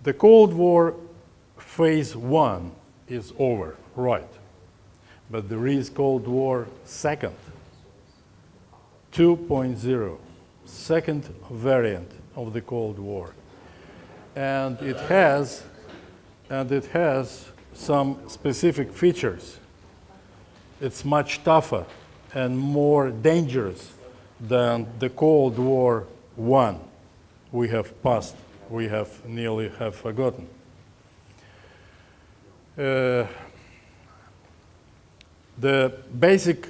The Cold War phase 1 is over, right? But there is Cold War second, 2.0, second variant of the Cold War. And it has some specific features. It's much tougher and more dangerous than the Cold War I we have passed, we have nearly forgotten. The basic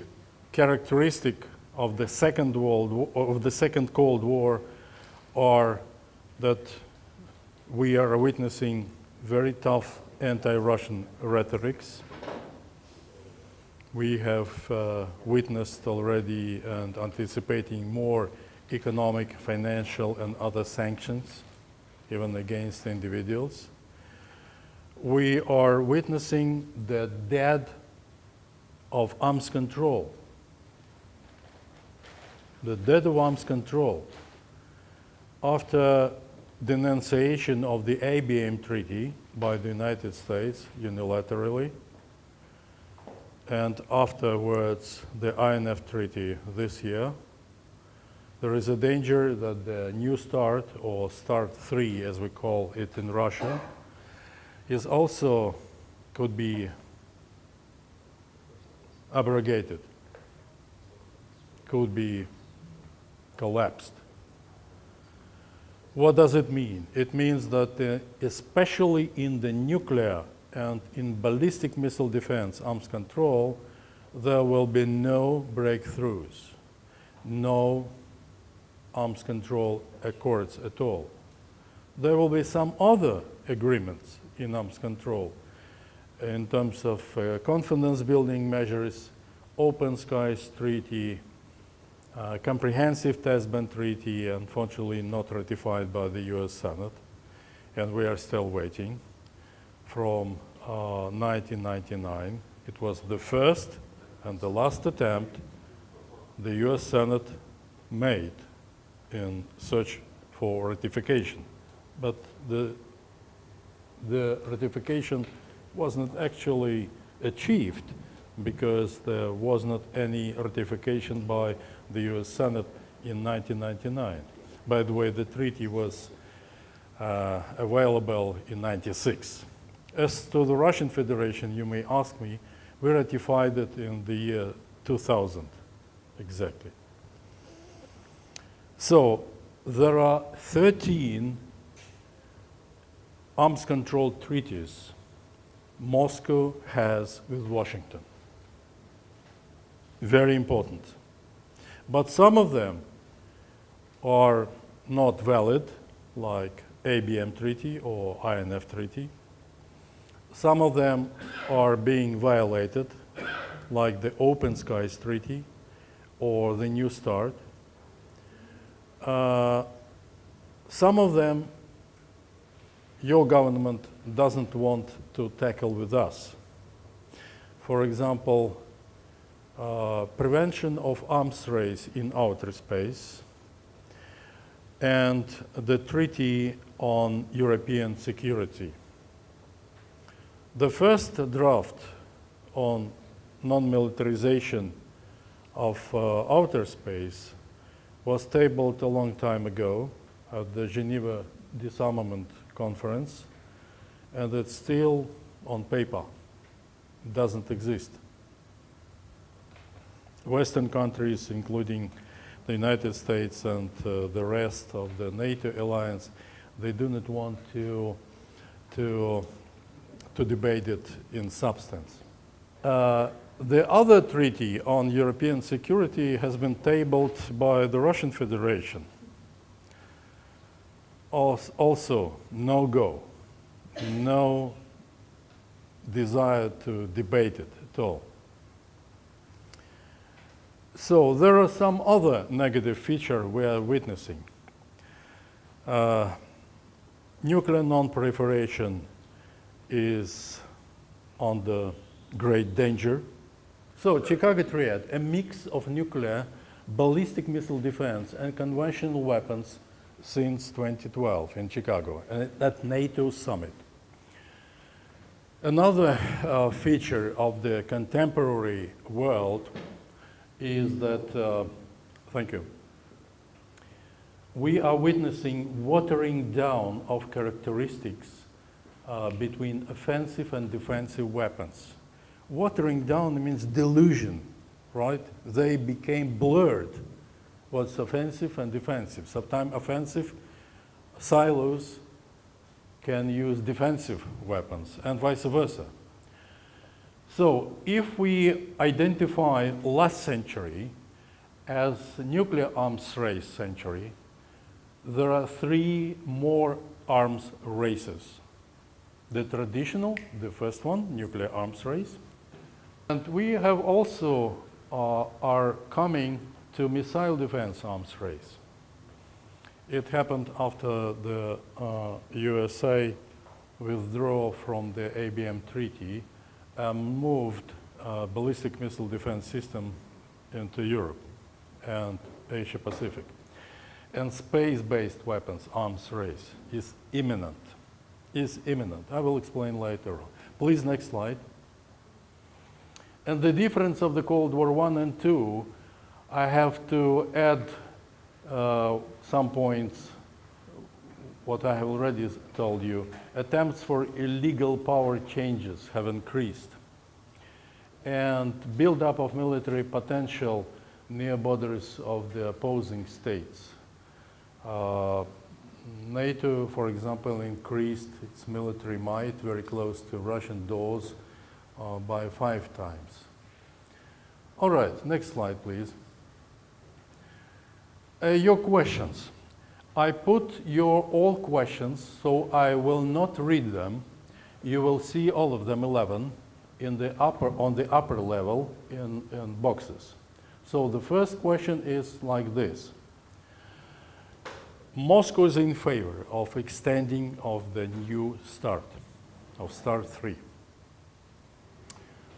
characteristic of the second Cold War are that we are witnessing very tough anti-Russian rhetorics. We have witnessed already and anticipating more economic, financial, and other sanctions, even against individuals. We are witnessing the death of arms control. The death of arms control. After denunciation of the ABM Treaty by the United States unilaterally, and afterwards the INF Treaty this year, there is a danger that the New START, or START 3 as we call it in Russia, is also could be abrogated, could be collapsed. What does it mean? It means that especially in the nuclear and in ballistic missile defense arms control, there will be no breakthroughs, no arms control accords at all. There will be some other agreements in arms control in terms of confidence building measures, Open Skies Treaty, Comprehensive Test Ban Treaty, unfortunately not ratified by the US Senate, and we are still waiting from 1999. It was the first and the last attempt the US Senate made in search for ratification. But the ratification wasn't actually achieved because there was not any ratification by the US Senate in 1999. By the way, the treaty was available in 96. As to the Russian Federation, you may ask me, we ratified it in the year 2000, exactly. So there are 13 arms control treaties Moscow has with Washington. Very important. But some of them are not valid, like ABM Treaty or INF Treaty. Some of them are being violated, like the Open Skies Treaty or the New START. Some of them your government doesn't want to tackle with us. For example, prevention of arms race in outer space and the Treaty on European Security. The first draft on non-militarization of outer space was tabled a long time ago at the Geneva Disarmament Conference, and it's still on paper. It doesn't exist. Western countries, including the United States and the rest of the NATO alliance, they do not want to debate it in substance. The other treaty on European security has been tabled by the Russian Federation. Also, no go, no desire to debate it at all. So there are some other negative features we are witnessing. Nuclear non-proliferation is under great danger. So Chicago Triad, a mix of nuclear, ballistic missile defense, and conventional weapons, since 2012 in Chicago, at NATO summit. Another feature of the contemporary world is that, thank you, we are witnessing watering down of characteristics between offensive and defensive weapons. Watering down means dilution, right? They became blurred, what's offensive and defensive. Sometimes offensive silos can use defensive weapons and vice versa. So if we identify last century as nuclear arms race century, there are three more arms races. The traditional, the first one, nuclear arms race. And we have also are coming to missile defense arms race. It happened after the USA withdrew from the ABM treaty and moved ballistic missile defense system into Europe and Asia Pacific. And space-based weapons arms race is imminent. I will explain later on. Please, next slide. And the difference of the Cold War I and II, I have to add some points, what I have already told you. Attempts for illegal power changes have increased. And buildup of military potential near borders of the opposing states. NATO, for example, increased its military might very close to Russian doors by 5 times. All right, next slide, please. Your questions. I put your all questions, so I will not read them. You will see all of them, 11, in the on the upper level in boxes. So the first question is like this. Moscow is in favor of extending of the new START, of START 3,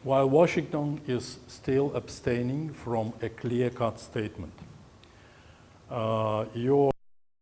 while Washington is still abstaining from a clear-cut statement. Your